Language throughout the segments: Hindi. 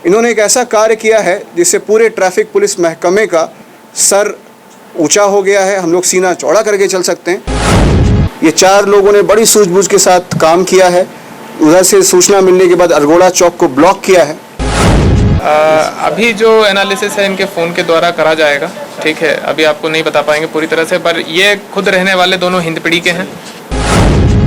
इन्होंने एक ऐसा कार्य किया है जिससे पूरे ट्रैफिक पुलिस महकमे का सर ऊंचा हो गया है, हम लोग सीना चौड़ा करके चल सकते हैं। ये 4 लोगों ने बड़ी सूझबूझ के साथ काम किया है। उधर से सूचना मिलने के बाद अरगोड़ा चौक को ब्लॉक किया है। अभी जो एनालिसिस है इनके फ़ोन के द्वारा करा जाएगा, ठीक है। अभी आपको नहीं बता पाएंगे पूरी तरह से, पर ये खुद रहने वाले दोनों हिंदपीढ़ी के हैं।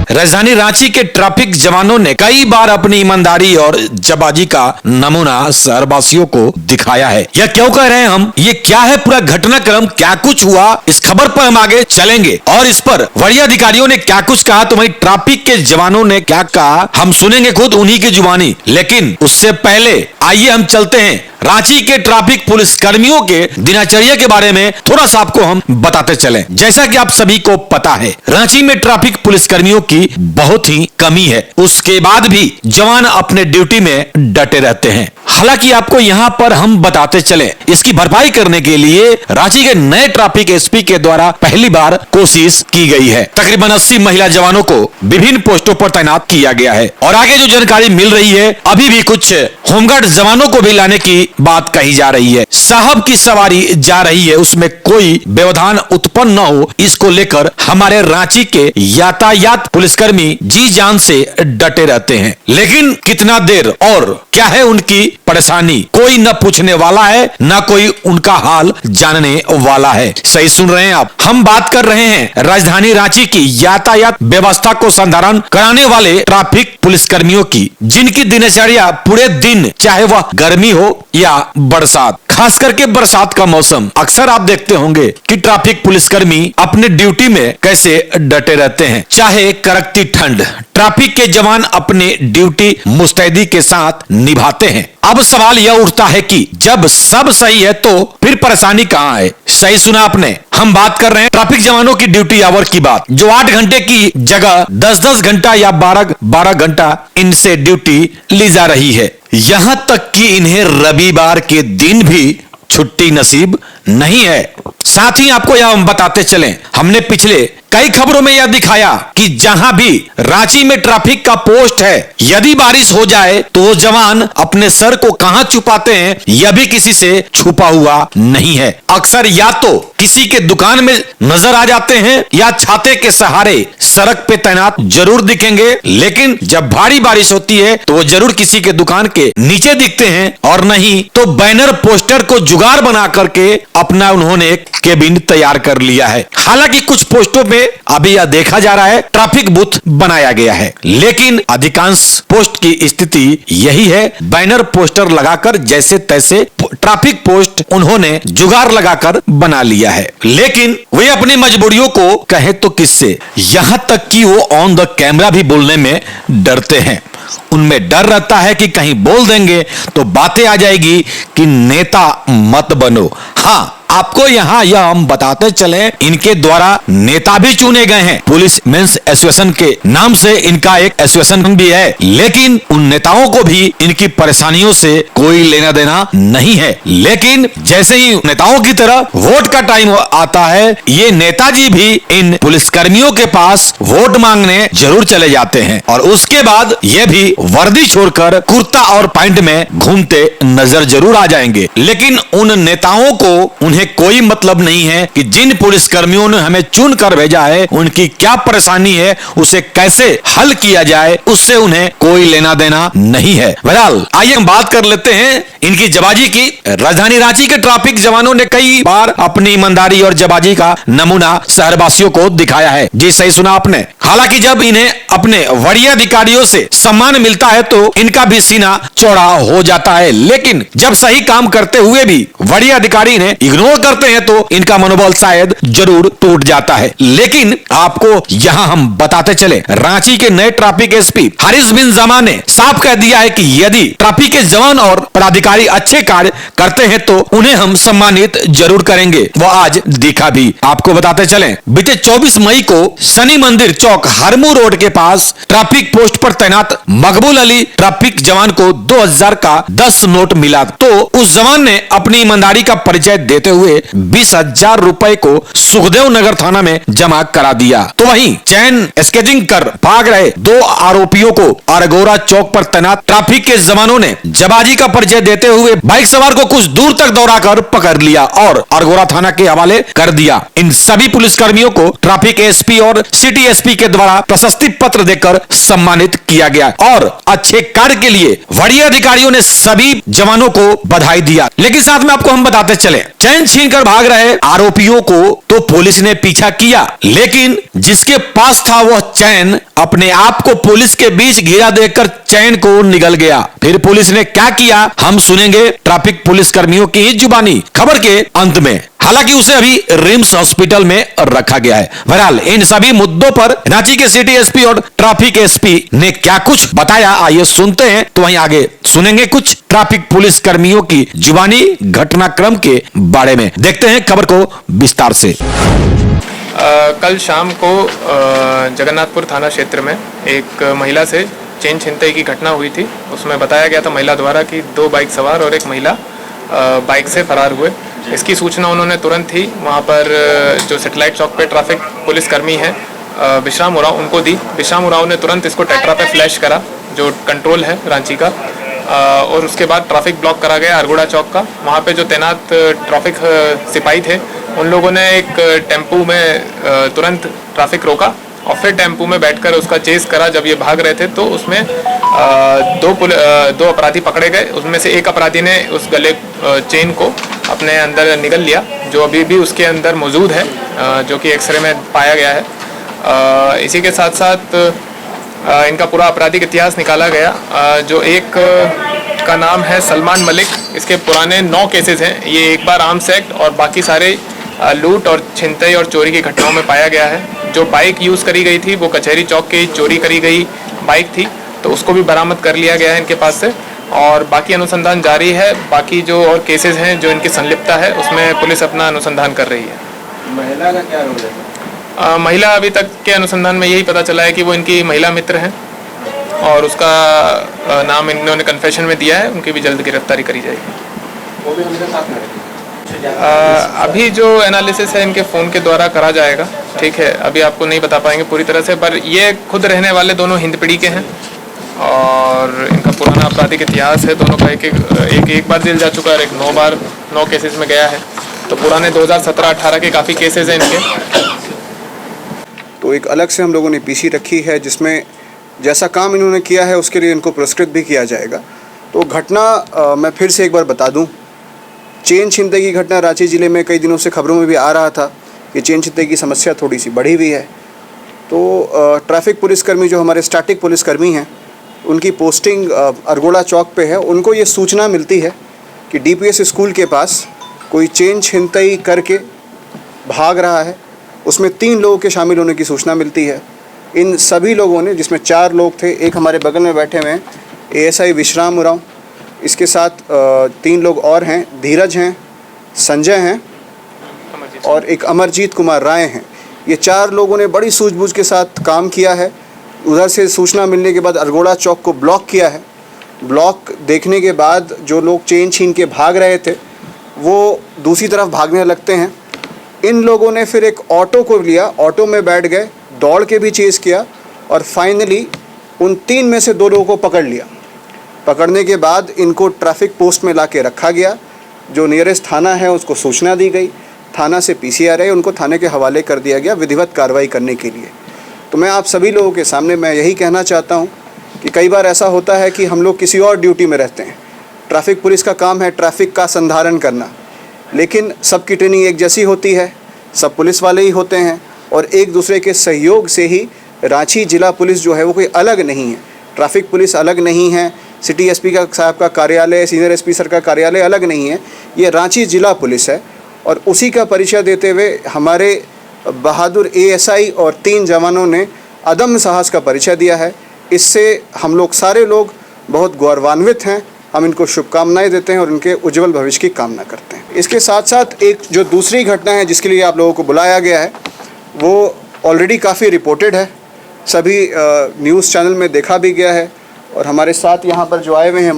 राजधानी रांची के ट्रैफिक जवानों ने कई बार अपनी ईमानदारी और जाबाजी का नमूना शहरवासियों को दिखाया है। यह क्यों कह रहे हैं हम, ये क्या है पूरा घटनाक्रम, क्या कुछ हुआ, इस खबर पर हम आगे चलेंगे और इस पर वरीय अधिकारियों ने क्या कुछ कहा तो वहीं ट्रैफिक के जवानों ने क्या कहा हम सुनेंगे खुद उन्हीं की जुबानी। लेकिन उससे पहले आइए हम चलते हैं रांची के ट्रैफिक पुलिस कर्मियों के दिनचर्या के बारे में थोड़ा सा आपको हम बताते चलें। जैसा कि आप सभी को पता है, रांची में ट्रैफिक पुलिस कर्मियों की बहुत ही कमी है, उसके बाद भी जवान अपने ड्यूटी में डटे रहते हैं। हालांकि आपको यहाँ पर हम बताते चले, इसकी भरपाई करने के लिए रांची के नए ट्रैफिक एसपी के द्वारा पहली बार कोशिश की गई है। तकरीबन 80 महिला जवानों को विभिन्न पोस्टों पर तैनात किया गया है और आगे जो जानकारी मिल रही है, अभी भी कुछ होमगार्ड जवानों को भी लाने की बात कही जा रही है। साहब की सवारी जा रही है, उसमें कोई व्यवधान उत्पन्न न हो, इसको लेकर हमारे रांची के यातायात पुलिसकर्मी जी जान से डटे रहते हैं। लेकिन कितना देर और क्या है उनकी परेशानी, कोई न पूछने वाला है, न कोई उनका हाल जानने वाला है। सही सुन रहे हैं आप, हम बात कर रहे हैं राजधानी रांची की यातायात व्यवस्था को संधारण कराने वाले ट्रैफिक पुलिसकर्मियों की, जिनकी दिनचर्या पूरे दिन, चाहे वह गर्मी हो या बरसात, खास करके बरसात का मौसम, अक्सर आप देखते होंगे कि ट्रैफिक पुलिसकर्मी अपने ड्यूटी में कैसे डटे रहते हैं। चाहे कड़कती ठंड, ट्रैफिक के जवान अपने ड्यूटी मुस्तैदी के साथ निभाते हैं। अब सवाल यह उठता है कि जब सब सही है तो फिर परेशानी कहाँ है। सही सुना आपने, हम बात कर रहे हैं ट्रैफिक जवानों की ड्यूटी आवर की बात, जो 8 घंटे की जगह 10-10 घंटा या 12 घंटा इनसे ड्यूटी ली जा रही है। यहां तक कि इन्हें रविवार के दिन भी छुट्टी नसीब नहीं है। साथ ही आपको यह हम बताते चलें, हमने पिछले कई खबरों में यह दिखाया कि जहां भी रांची में ट्रैफिक का पोस्ट है, यदि बारिश हो जाए तो वो जवान अपने सर को कहां छुपाते हैं यह भी किसी से छुपा हुआ नहीं है। अक्सर या तो किसी के दुकान में नजर आ जाते हैं या छाते के सहारे सड़क पे तैनात जरूर दिखेंगे। लेकिन जब भारी बारिश होती है तो वो जरूर किसी के दुकान के नीचे दिखते हैं, और नहीं तो बैनर पोस्टर को जुगाड़ बना करके अपना उन्होंने एक केबिन तैयार कर लिया है। हालांकि कुछ पोस्टों में अभी यह देखा जा रहा है ट्रैफिक बूथ बनाया गया है, लेकिन अधिकांश पोस्ट की स्थिति यही है, बैनर पोस्टर लगाकर जैसे तैसे ट्रैफिक पोस्ट उन्होंने जुगाड़ लगाकर बना लिया है। लेकिन वे अपनी मजबूरियों को कहे तो किससे, यहां तक कि वो ऑन द कैमरा भी बोलने में डरते हैं। उनमें डर रहता है कि कहीं बोल देंगे तो बातें आ जाएगी कि नेता मत बनो। हाँ, आपको यहाँ यह हम बताते चले, इनके द्वारा नेता भी चुने गए हैं। पुलिस मेंस एसोसिएशन के नाम से इनका एक एसोसिएशन भी है, लेकिन उन नेताओं को भी इनकी परेशानियों से कोई लेना देना नहीं है। लेकिन जैसे ही नेताओं की तरह वोट का टाइम आता है, ये नेताजी भी इन पुलिसकर्मियों के पास वोट मांगने जरूर चले जाते हैं और उसके बाद ये भी वर्दी छोड़कर कुर्ता और पैंट में घूमते नजर जरूर आ जाएंगे। लेकिन उन नेताओं को उन्हें कोई मतलब नहीं है कि जिन पुलिसकर्मियों ने हमें चुन कर भेजा है उनकी क्या परेशानी है, उसे कैसे हल किया जाए, उससे उन्हें कोई लेना देना नहीं है। बहरहाल आइए हम बात कर लेते हैं इनकी जबाजी की। राजधानी रांची के ट्रैफिक जवानों ने कई बार अपनी ईमानदारी और जबाजी का नमूना शहरवासियों को दिखाया है। जी सही सुना आपने। हालांकि जब इन्हें अपने वरीय अधिकारियों से सम्मान मिलता है तो इनका भी सीना चौड़ा हो जाता है, लेकिन जब सही काम करते हुए भी वरीय अधिकारी इन्हें इग्नोर करते हैं तो इनका मनोबल शायद जरूर टूट जाता है। लेकिन आपको यहां हम बताते चले, रांची के नए ट्रैफिक एसपी हारिस बिन जमा ने साफ कह दिया है कि यदि ट्रैफिक के जवान और पदाधिकारी अच्छे कार्य करते हैं तो उन्हें हम सम्मानित जरूर करेंगे। वो आज दिखा भी। आपको बताते चले, बीते 24 मई को शनि मंदिर चौक हरमू रोड के पास ट्रैफिक पोस्ट पर तैनात मकबूल अली ट्रैफिक जवान को 2000 का 10 नोट मिला, तो उस जवान ने अपनी ईमानदारी का परिचय देते हुए हुए 20,000 रुपए को सुखदेव नगर थाना में जमा करा दिया। तो वहीं चैन स्केचिंग कर भाग रहे 2 आरोपियों को अरगोड़ा चौक पर तैनात ट्रैफिक के जवानों ने जबाजी का परिचय देते हुए बाइक सवार को कुछ दूर तक दौड़ाकर पकड़ लिया और अरगोड़ा थाना के हवाले कर दिया। इन सभी पुलिसकर्मियों को ट्रैफिक एसपी और सिटी एसपी के द्वारा प्रशस्ति पत्र देकर सम्मानित किया गया और अच्छे कार्य के लिए वरीय अधिकारियों ने सभी जवानों को बधाई दिया। लेकिन साथ में आपको हम बताते चले, चैन छीनकर भाग रहे आरोपियों को तो पुलिस ने पीछा किया, लेकिन जिसके पास था वह चैन अपने आप को पुलिस के बीच घिरा देकर चैन को निगल गया। फिर पुलिस ने क्या किया हम सुनेंगे ट्रैफिक पुलिस कर्मियों की ही जुबानी खबर के अंत में। हालांकि उसे अभी रिम्स हॉस्पिटल में रखा गया है। बहरहाल इन सभी मुद्दों पर रांची के सिटी एसपी और ट्रैफिक एसपी ने क्या कुछ बताया आइए सुनते हैं। तो वहीं आगे सुनेंगे कुछ ट्रैफिक पुलिस कर्मियों की जुबानी घटनाक्रम के बारे में। देखते हैं खबर को विस्तार से। कल शाम को जगन्नाथपुर थाना क्षेत्र में एक महिला से चेन छिनतई की घटना हुई थी। उसमें बताया गया था महिला द्वारा कि 2 बाइक सवार और एक महिला बाइक से फरार हुए। इसकी सूचना उन्होंने तुरंत ही वहाँ पर जो सेटेलाइट चौक पे ट्रैफिक पुलिस कर्मी हैं विश्राम उरांव उनको दी। विश्राम उरांव ने तुरंत इसको टेट्रा पे फ्लैश करा जो कंट्रोल है रांची का, और उसके बाद ट्रैफिक ब्लॉक करा गया अरगोड़ा चौक का। वहाँ पे जो तैनात ट्रैफिक सिपाही थे उन लोगों ने एक टेम्पू में तुरंत ट्रैफिक रोका और फिर टेम्पू में बैठकर उसका चेस करा। जब ये भाग रहे थे तो उसमें 2 अपराधी पकड़े गए। उसमें से एक अपराधी ने उस गले चेन को अपने अंदर निगल लिया जो अभी भी उसके अंदर मौजूद है, जो कि एक्सरे में पाया गया है। इसी के साथ साथ इनका पूरा आपराधिक इतिहास निकाला गया। जो एक का नाम है सलमान मलिक, इसके पुराने 9 केसेस हैं। ये एक बार आर्म्स एक्ट और बाकी सारे लूट और छिनतई और चोरी की घटनाओं में पाया गया है। जो बाइक यूज़ करी गई थी वो कचहरी चौक की चोरी करी गई बाइक थी, तो उसको भी बरामद कर लिया गया है इनके पास से और बाकी अनुसंधान जारी है। बाकी जो और केसेस हैं जो इनकी संलिप्तता है उसमें पुलिस अपना अनुसंधान कर रही है। महिला का क्या रोल है? महिला अभी तक के अनुसंधान में यही पता चला है कि वो इनकी महिला मित्र हैं और उसका नाम इन्होंने कन्फेशन में दिया है। उनकी भी जल्द गिरफ्तारी करी जाएगी। वो भी हमारे साथ में अभी जो एनालिसिस है इनके फ़ोन के द्वारा करा जाएगा, ठीक है। अभी आपको नहीं बता पाएंगे पूरी तरह से, पर ये खुद रहने वाले दोनों हिंदपीढ़ी के हैं और इनका पुराना आपराधिक इतिहास है। दोनों का एक बार जेल जा चुका है, एक 9 केसेस में गया है। तो पुराने 2017-18 के काफ़ी केसेस हैं इनके। तो एक अलग से हम लोगों ने पीसी रखी है जिसमें जैसा काम इन्होंने किया है उसके लिए इनको पुरस्कृत भी किया जाएगा। तो घटना मैं फिर से एक बार बता दूं, चेन छिनतई की घटना रांची ज़िले में कई दिनों से खबरों में भी आ रहा था कि चेन छिनतई की समस्या थोड़ी सी बढ़ी हुई है। तो ट्रैफिक पुलिसकर्मी जो हमारे स्टैटिक पुलिसकर्मी हैं उनकी पोस्टिंग अरगोड़ा चौक पे है। उनको ये सूचना मिलती है कि डीपीएस स्कूल के पास कोई चेन छिनतई करके भाग रहा है। उसमें 3 लोगों के शामिल होने की सूचना मिलती है। इन सभी लोगों ने, जिसमें 4 लोग थे, एक हमारे बगल में बैठे हुए हैं एएसआई विश्राम उरांव, इसके साथ 3 लोग और हैं, धीरज हैं, संजय हैं और एक अमरजीत कुमार राय हैं। ये 4 लोगों ने बड़ी सूझबूझ के साथ काम किया है। उधर से सूचना मिलने के बाद अरगोड़ा चौक को ब्लॉक किया है। ब्लॉक देखने के बाद जो लोग चेन छीन के भाग रहे थे वो दूसरी तरफ भागने लगते हैं। इन लोगों ने फिर एक ऑटो को लिया, ऑटो में बैठ गए, दौड़ के भी चेज़ किया और फाइनली उन 3 में से 2 लोगों को पकड़ लिया। पकड़ने के बाद इनको ट्रैफिक पोस्ट में ला के रखा गया। जो नियरेस्ट थाना है उसको सूचना दी गई, थाना से पीसीआर है, उनको थाने के हवाले कर दिया गया विधिवत कार्रवाई करने के लिए। तो मैं आप सभी लोगों के सामने मैं यही कहना चाहता हूँ कि कई बार ऐसा होता है कि हम लोग किसी और ड्यूटी में रहते हैं। ट्रैफिक पुलिस का काम है ट्रैफिक का संधारण करना, लेकिन सबकी ट्रेनिंग एक जैसी होती है, सब पुलिस वाले ही होते हैं और एक दूसरे के सहयोग से ही रांची जिला पुलिस जो है वो कोई अलग नहीं है। ट्रैफिक पुलिस अलग नहीं है, सिटी एसपी का साहब का कार्यालय, सीनियर एसपी सर का कार्यालय अलग नहीं है, ये रांची जिला पुलिस है। और उसी का परिचय देते हुए हमारे बहादुर एएसआई और 3 जवानों ने अदम्य साहस का परिचय दिया है। इससे हम लोग सारे लोग बहुत गौरवान्वित हैं। हम इनको शुभकामनाएं देते हैं और उनके उज्जवल भविष्य की कामना करते हैं। इसके साथ साथ एक जो दूसरी घटना है जिसके लिए आप लोगों को बुलाया गया है वो ऑलरेडी काफ़ी रिपोर्टेड है, सभी न्यूज़ चैनल में देखा भी गया है। और हमारे साथ यहाँ पर जो आए हुए हैं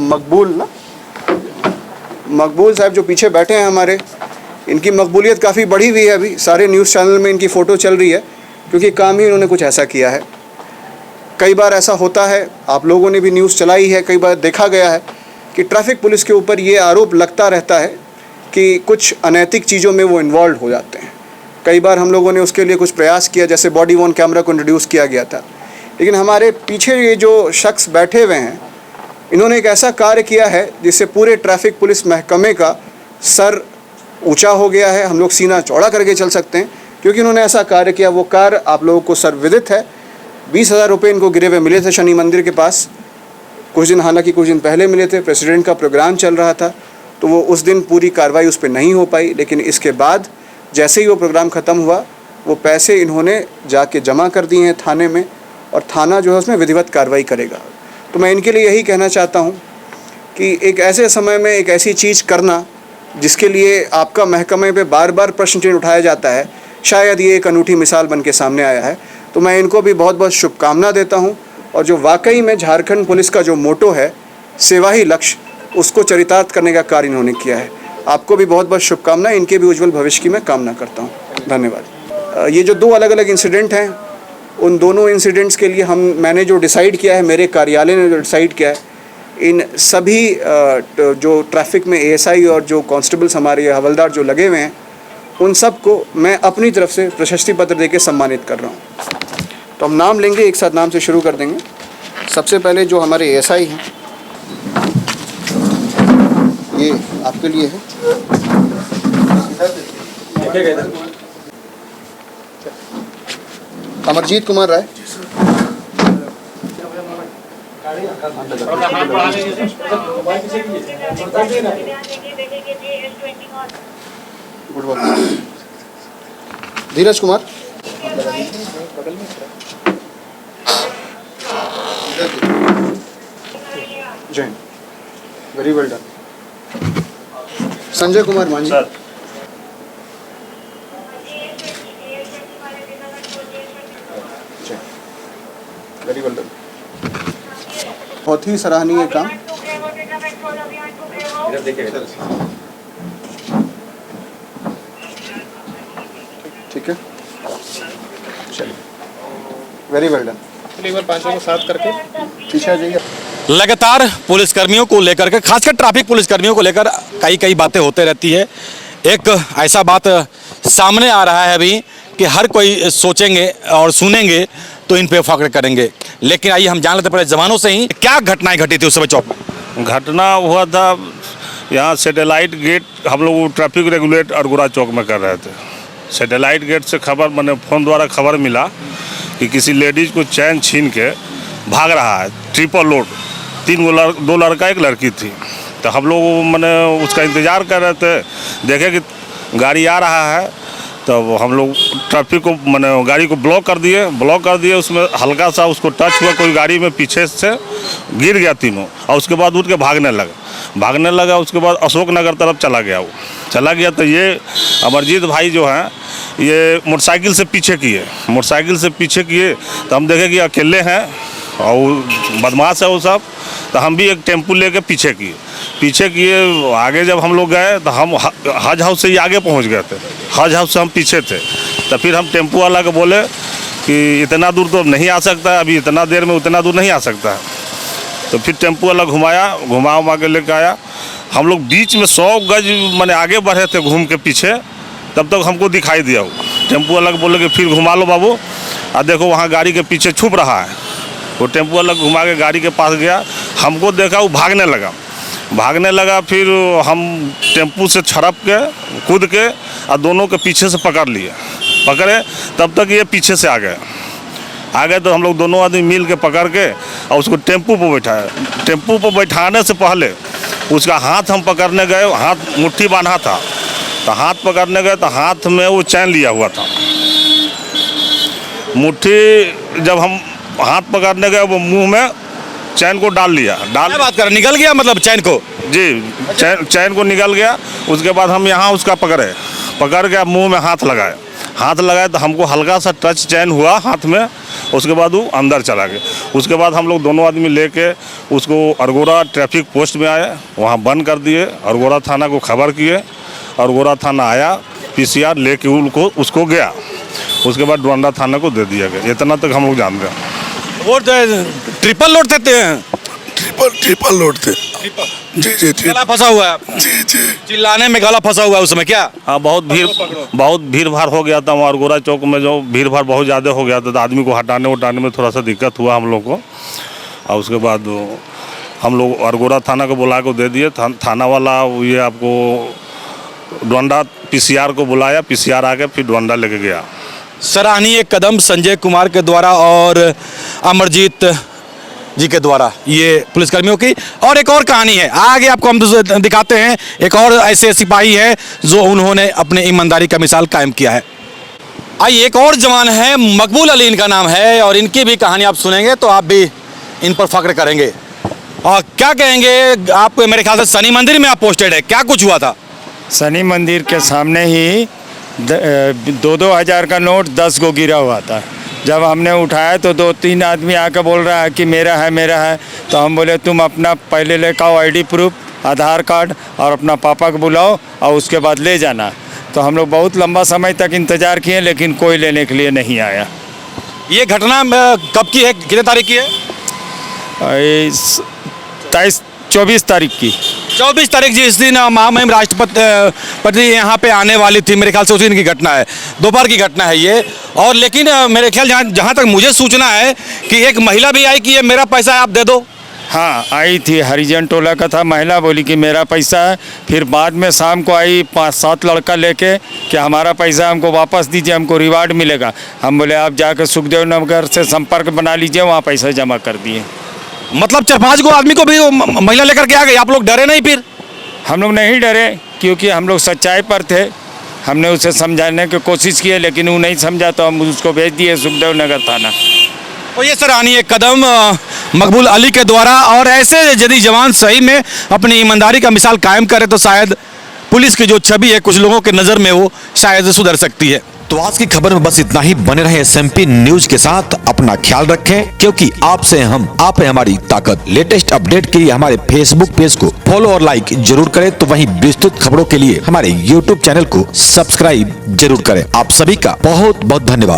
मकबूल साहब जो पीछे बैठे हैं हमारे, इनकी मकबूलियत काफ़ी बढ़ी हुई है, अभी सारे न्यूज़ चैनल में इनकी फ़ोटो चल रही है, क्योंकि काम ही इन्होंने कुछ ऐसा किया है। कई बार ऐसा होता है, आप लोगों ने भी न्यूज़ चलाई है, कई बार देखा गया है कि ट्रैफिक पुलिस के ऊपर ये आरोप लगता रहता है कि कुछ अनैतिक चीज़ों में वो इन्वॉल्व हो जाते हैं। कई बार हम लोगों ने उसके लिए कुछ प्रयास किया, जैसे बॉडी वॉर्न कैमरा को इंट्रोड्यूस किया गया था, लेकिन हमारे पीछे ये जो शख्स बैठे हुए हैं, इन्होंने एक ऐसा कार्य किया है जिससे पूरे ट्रैफिक पुलिस महकमे का सर ऊंचा हो गया है। हम लोग सीना चौड़ा करके चल सकते हैं, क्योंकि इन्होंने ऐसा कार्य किया। वो कार्य आप लोगों को सर्वविदित है। 20,000 रुपये इनको गिरे हुए मिले थे शनि मंदिर के पास। कुछ दिन पहले मिले थे, प्रेसिडेंट का प्रोग्राम चल रहा था, तो वो उस दिन पूरी कार्रवाई उस पर नहीं हो पाई। लेकिन इसके बाद जैसे ही वो प्रोग्राम ख़त्म हुआ, वो पैसे इन्होंने जाके जमा कर दिए हैं थाने में, और थाना जो है उसमें विधिवत कार्रवाई करेगा। तो मैं इनके लिए यही कहना चाहता हूँ कि एक ऐसे समय में एक ऐसी चीज़ करना जिसके लिए आपका महकमे पे बार बार प्रश्न चिन्ह उठाया जाता है, शायद ये एक अनूठी मिसाल बन के सामने आया है। तो मैं इनको भी बहुत बहुत शुभकामना देता हूँ, और जो वाकई में झारखंड पुलिस का जो मोटो है, सेवा ही लक्ष्य, उसको चरितार्थ करने का कार्य इन्होंने किया है। आपको भी बहुत बहुत शुभकामनाएं, इनके भी उज्जवल भविष्य की मैं कामना करता हूँ। धन्यवाद। ये जो 2 अलग अलग इंसिडेंट हैं, उन दोनों इंसिडेंट्स के लिए मैंने जो डिसाइड किया है, मेरे कार्यालय ने जो डिसाइड किया है, इन सभी जो ट्रैफिक में एएसआई और जो कांस्टेबल्स हमारे हवलदार जो लगे हुए हैं, उन सब को मैं अपनी तरफ से प्रशस्ति पत्र देके सम्मानित कर रहा हूँ। तो हम नाम लेंगे, एक साथ नाम से शुरू कर देंगे। सबसे पहले जो हमारे एएसआई हैं, ये आपके लिए है। Amarjeet Kumar Rai, Dheeraj Kumar, Jain, very well done. Sanjay Kumar Manjhi, very well done. बहुत ही सराहनीय काम। ठीक है, चलिए, वेरी वेल डन। एक बार 5 को साथ करके पीछे आ जाइए। लगातार पुलिसकर्मियों को लेकर के, खासकर ट्रैफिक पुलिसकर्मियों को लेकर कई बातें होते रहती है। एक ऐसा बात सामने आ रहा है अभी कि हर कोई सोचेंगे और सुनेंगे तो इन पे फख्र करेंगे, लेकिन आइए हम जान लेते पहले जवानों से ही क्या घटनाएं घटी थी उस समय चौक में। घटना हुआ था यहाँ सैटेलाइट गेट, हम लोग ट्रैफिक रेगुलेट अरगोड़ा चौक में कर रहे थे। सैटेलाइट गेट से खबर, मैंने फ़ोन द्वारा खबर मिला कि किसी लेडीज़ को चैन छीन के भाग रहा है, ट्रिपल लोड, 2 लड़का 1 लड़की थी। तो हम लोग मैंने उसका इंतज़ार कर रहे थे, देखे कि गाड़ी आ रहा है, तो हम लोग ट्रैफिक को मैंने गाड़ी को ब्लॉक कर दिए। उसमें हल्का सा उसको टच हुआ, कोई गाड़ी में पीछे से गिर गया तीनों, और उसके बाद उठ के भागने लगा। उसके बाद अशोक नगर तरफ चला गया। तो ये अमरजीत भाई जो हैं, ये मोटरसाइकिल से पीछे किए। तो हम देखे कि अकेले हैं और बदमाश है वो सब। तो हम भी एक टेम्पू लेके पीछे किए। आगे जब हम लोग गए तो हम हज हाउस से ही आगे पहुंच गए थे, हज हाउस से हम पीछे थे। तो फिर हम टेम्पू वाला को बोले कि इतना दूर तो नहीं आ सकता, अभी इतना देर में उतना दूर नहीं आ सकता है। तो फिर टेम्पू वाला घुमा के लेकर आया। हम लोग बीच में 100 गज मैंने आगे बढ़े थे घूम के पीछे, तब तक हमको दिखाई दिया वो टेम्पू वाला को बोले कि फिर घुमा लो बाबू, और देखो वहाँ गाड़ी के पीछे छुप रहा है। वो टेम्पू वाला घुमा के गाड़ी के पास गया, हमको देखा वो भागने लगा। फिर हम टेम्पू से छड़प के कूद के और दोनों के पीछे से पकड़े, तब तक ये पीछे से आ गए। तो हम लोग दोनों आदमी मिल के पकड़ के और उसको टेम्पू पर बैठाया। टेम्पू पर बैठाने से पहले उसका हाथ हम पकड़ने गए, हाथ मुट्ठी बांधा था। तो हाथ पकड़ने गए तो हाथ में वो चैन लिया हुआ था। मुट्ठी जब हम हाथ पकड़ने गए, वो मुंह में चैन को डाल लिया। क्या बात कर, निकल गया मतलब चैन को? जी, चैन को निकल गया। उसके बाद हम यहाँ उसका पकड़ के मुंह में हाथ लगाए तो हमको हल्का सा टच चैन हुआ हाथ में। उसके बाद वो अंदर चला गया। उसके बाद हम लोग दोनों आदमी लेके उसको अरगोड़ा ट्रैफिक पोस्ट में आए, वहाँ बंद कर दिए। अरगोड़ा थाना को खबर किए और गोरा थाना आया, PCR लेके उनको उसको गया, उसके बाद डोंडा थाना को दे दिया गया। इतना तक हम लोग जानते हैं। और ट्रिपल लोड थे ट्रिपल लोड थे। जी गला फंसा हुआ है, जी चिल्लाने में गला फंसा हुआ है उसमें क्या? हाँ, बहुत भीड़ भाड़ हो गया था वहाँ गोरा चौक में, जो भीड़ भाड़ बहुत ज़्यादा हो गया था तो आदमी को हटाने उठाने में थोड़ा सा दिक्कत हुआ हम लोग को। और उसके बाद हम लोग अरगोड़ा थाना को बुला को दे दिए। थाना वाला ये आपको डोंडा PCR को बुलाया, PCR आके फिर डोंडा लेके गया। सराहनीय कदम संजय कुमार के द्वारा और अमरजीत जी के द्वारा ये पुलिसकर्मियों की। और एक और कहानी है, आगे आपको हम दिखाते हैं। एक और ऐसे सिपाही है जो उन्होंने अपने ईमानदारी का मिसाल कायम किया है। आइए, एक और जवान है, मकबूल अली इनका नाम है, और इनकी भी कहानी आप सुनेंगे तो आप भी इन पर फख्र करेंगे। और क्या कहेंगे आप? मेरे ख्याल से शनि मंदिर में आप पोस्टेड है, क्या कुछ हुआ था? शनि मंदिर के सामने ही 2-2 हज़ार का नोट 10 को गिरा हुआ था। जब हमने उठाया तो 2-3 आदमी आकर बोल रहा है कि मेरा है। तो हम बोले तुम अपना पहले लेकर आओ ID प्रूफ, आधार कार्ड और अपना पापा को बुलाओ और उसके बाद ले जाना। तो हम लोग बहुत लंबा समय तक इंतज़ार किए लेकिन कोई लेने के लिए नहीं आया। ये घटना कब की है, कितने तारीख की है? 24 तारीख की। 24 तारीख जिस दिन महामहिम राष्ट्रपति यहाँ पे आने वाली थी, मेरे ख्याल से उसी दिन की घटना है, दोपहर की घटना है ये। और लेकिन मेरे ख्याल जहाँ तक मुझे सूचना है कि एक महिला भी आई कि ये मेरा पैसा है आप दे दो। हाँ, आई थी, हरिजन टोला का था, महिला बोली कि मेरा पैसा है। फिर बाद में शाम को आई 5-7 लड़का लेके कि हमारा पैसा हमको वापस दीजिए, हमको रिवार्ड मिलेगा। हम बोले आप जाकर सुखदेव नगर से संपर्क बना लीजिए, वहाँ पैसा जमा कर दिए। मतलब 4-5 को आदमी को भी महिला लेकर के आ गई, आप लोग डरे नहीं? फिर हम लोग नहीं डरे क्योंकि हम लोग सच्चाई पर थे। हमने उसे समझाने की कोशिश की लेकिन वो नहीं समझा तो हम उसको भेज दिए सुखदेव नगर थाना। तो ये सराहनीय कदम मकबूल अली के द्वारा। और ऐसे यदि जवान सही में अपनी ईमानदारी का मिसाल कायम करे तो शायद पुलिस की जो छवि है कुछ लोगों के नज़र में वो शायद सुधर सकती है। तो आज की खबर में बस इतना ही। बने रहे SMP न्यूज के साथ, अपना ख्याल रखें क्योंकि आपसे हम, आप है हमारी ताकत। लेटेस्ट अपडेट के लिए हमारे फेसबुक पेज को फॉलो और लाइक जरूर करें, तो वहीं विस्तृत खबरों के लिए हमारे YouTube चैनल को सब्सक्राइब जरूर करें। आप सभी का बहुत बहुत धन्यवाद।